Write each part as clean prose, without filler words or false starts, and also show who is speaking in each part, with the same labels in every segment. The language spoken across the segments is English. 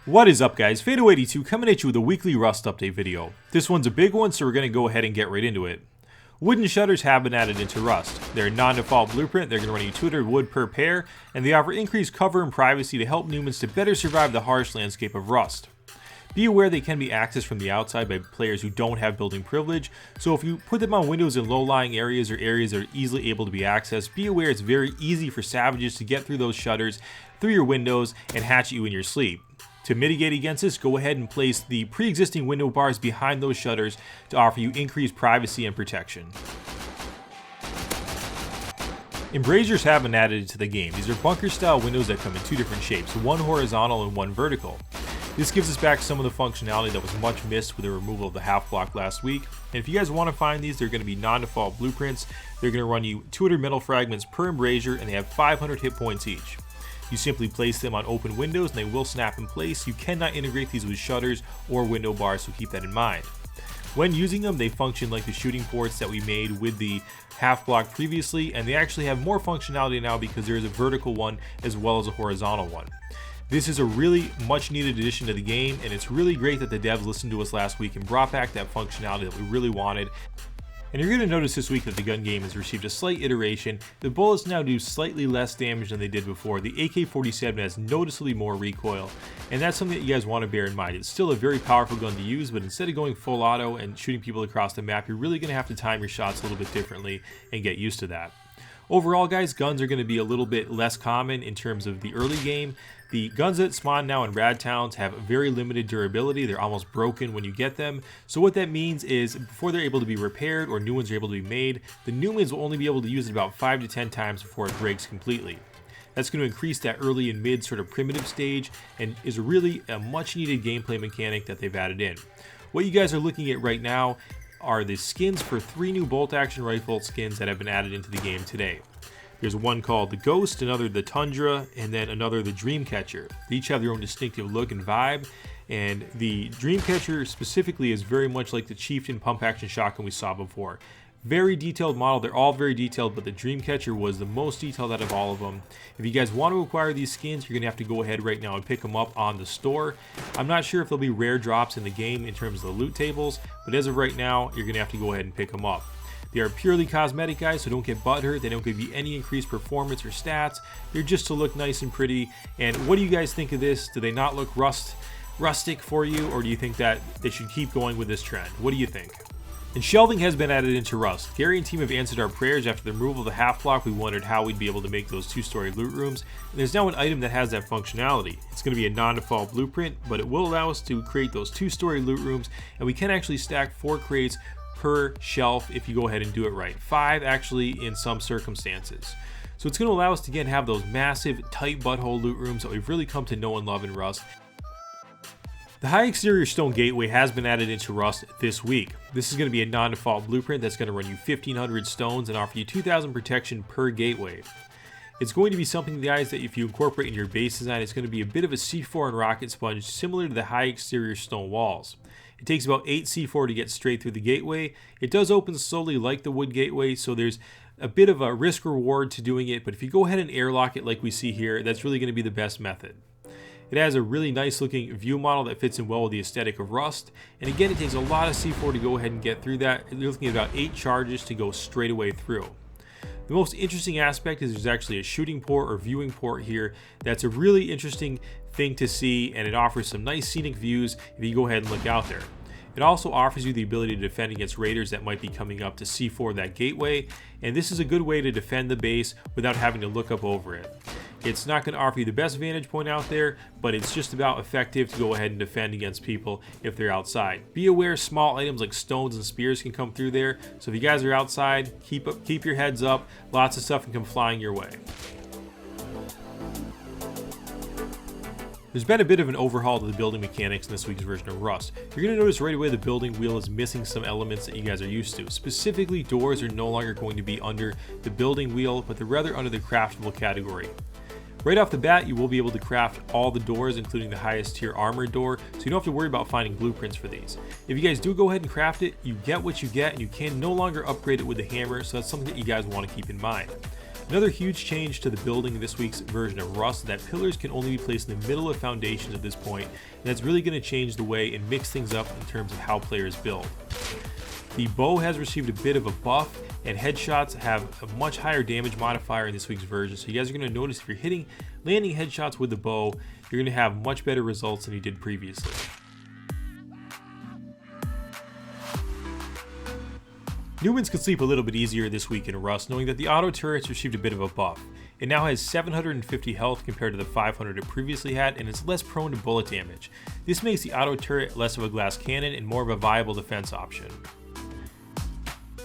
Speaker 1: What is up, guys? Fado82 coming at you with a weekly Rust update video. This one's a big one, so we're going to go ahead and get right into it. Wooden shutters have been added into Rust. They're a non-default blueprint, they're going to run you 200 wood per pair, and they offer increased cover and privacy to help Newmans to better survive the harsh landscape of Rust. Be aware they can be accessed from the outside by players who don't have building privilege, so if you put them on windows in low-lying areas or areas that are easily able to be accessed, be aware it's very easy for savages to get through those shutters, through your windows, and hatch you in your sleep. To mitigate against this, go ahead and place the pre-existing window bars behind those shutters to offer you increased privacy and protection. Embrasures have been added to the game. These are bunker-style windows that come in two different shapes, one horizontal and one vertical. This gives us back some of the functionality that was much missed with the removal of the half block last week. And if you guys want to find these, they're going to be non-default blueprints. They're going to run you 200 metal fragments per embrasure, and they have 500 hit points each. You simply place them on open windows and they will snap in place. You cannot integrate these with shutters or window bars, so keep that in mind. When using them, they function like the shooting ports that we made with the half block previously, and they actually have more functionality now because there is a vertical one as well as a horizontal one. This is a really much needed addition to the game, and it's really great that the devs listened to us last week and brought back that functionality that we really wanted. And you're going to notice this week that the gun game has received a slight iteration. The bullets now do slightly less damage than they did before. The AK-47 has noticeably more recoil, and that's something that you guys want to bear in mind. It's still a very powerful gun to use, but instead of going full auto and shooting people across the map, you're really going to have to time your shots a little bit differently and get used to that. Overall, guys, guns are going to be a little bit less common in terms of the early game. The guns that spawn now in rad towns have very limited durability. They're almost broken when you get them. So what that means is before they're able to be repaired or new ones are able to be made, the Newmans will only be able to use it about 5 to 10 times before it breaks completely. That's going to increase that early and mid sort of primitive stage and is really a much needed gameplay mechanic that they've added in. What you guys are looking at right now are the skins for 3 new bolt action rifle skins that have been added into the game today. There's one called the Ghost, another the Tundra, and then another the Dreamcatcher. They each have their own distinctive look and vibe, and the Dreamcatcher specifically is very much like the Chieftain pump action shotgun we saw before. Very detailed model, they're all very detailed, but the Dreamcatcher was the most detailed out of all of them. If you guys want to acquire these skins, you're going to have to go ahead right now and pick them up on the store. I'm not sure if there'll be rare drops in the game in terms of the loot tables, but as of right now, you're going to have to go ahead and pick them up. They are purely cosmetic, guys, so don't get butthurt. They don't give you any increased performance or stats. They're just to look nice and pretty. And what do you guys think of this? Do they not look rustic for you, or do you think that they should keep going with this trend? What do you think? And Shelving has been added into Rust. Gary and team have answered our prayers after the removal of the half block. We wondered how we'd be able to make those 2-story loot rooms, and there's now an item that has that functionality. It's going to be a non-default blueprint, but it will allow us to create those 2-story loot rooms, and we can actually stack 4 crates per shelf if you go ahead and do it right. 5 actually in some circumstances. So it's going to allow us to again have those massive tight butthole loot rooms that we've really come to know and love in Rust. The high exterior stone gateway has been added into Rust this week. This is going to be a non-default blueprint that's going to run you 1,500 stones and offer you 2,000 protection per gateway. It's going to be something, guys, that if you incorporate in your base design, it's going to be a bit of a C4 and rocket sponge similar to the high exterior stone walls. It takes about 8 C4 to get straight through the gateway. It does open slowly like the wood gateway, so there's a bit of a risk reward to doing it, but if you go ahead and airlock it like we see here, that's really going to be the best method. It has a really nice looking view model that fits in well with the aesthetic of Rust, and again, it takes a lot of C4 to go ahead and get through that. You're looking at about 8 charges to go straight away through. The most interesting aspect is there's actually a shooting port or viewing port here. That's a really interesting thing to see, and it offers some nice scenic views if you go ahead and look out there. It also offers you the ability to defend against raiders that might be coming up to C4 that gateway, and this is a good way to defend the base without having to look up over it. It's not going to offer you the best vantage point out there, but it's just about effective to go ahead and defend against people if they're outside. Be aware small items like stones and spears can come through there, so if you guys are outside, keep your heads up. Lots of stuff can come flying your way. There's been a bit of an overhaul to the building mechanics in this week's version of Rust. You're going to notice right away the building wheel is missing some elements that you guys are used to. Specifically, doors are no longer going to be under the building wheel, but they're rather under the craftable category. Right off the bat, you will be able to craft all the doors, including the highest tier armored door, so you don't have to worry about finding blueprints for these. If you guys do go ahead and craft it, you get what you get, and you can no longer upgrade it with the hammer, so that's something that you guys want to keep in mind. Another huge change to the building in this week's version of Rust is that pillars can only be placed in the middle of foundations at this point, and that's really going to change the way and mix things up in terms of how players build. The bow has received a bit of a buff, and headshots have a much higher damage modifier in this week's version, so you guys are going to notice if you're landing headshots with the bow, you're going to have much better results than you did previously. Newmans can sleep a little bit easier this week in Rust, knowing that the auto turret's received a bit of a buff. It now has 750 health compared to the 500 it previously had, and it's less prone to bullet damage. This makes the auto turret less of a glass cannon and more of a viable defense option.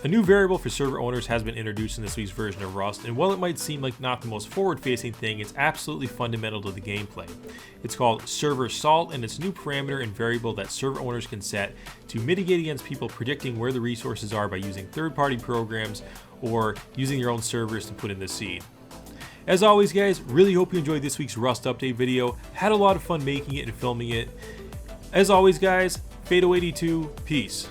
Speaker 1: A new variable for server owners has been introduced in this week's version of Rust, and while it might seem like not the most forward-facing thing, it's absolutely fundamental to the gameplay. It's called Server Salt, and it's a new parameter and variable that server owners can set to mitigate against people predicting where the resources are by using third-party programs or using your own servers to put in the seed. As always guys, really hope you enjoyed this week's Rust update video. Had a lot of fun making it and filming it. As always guys, Fado82, peace.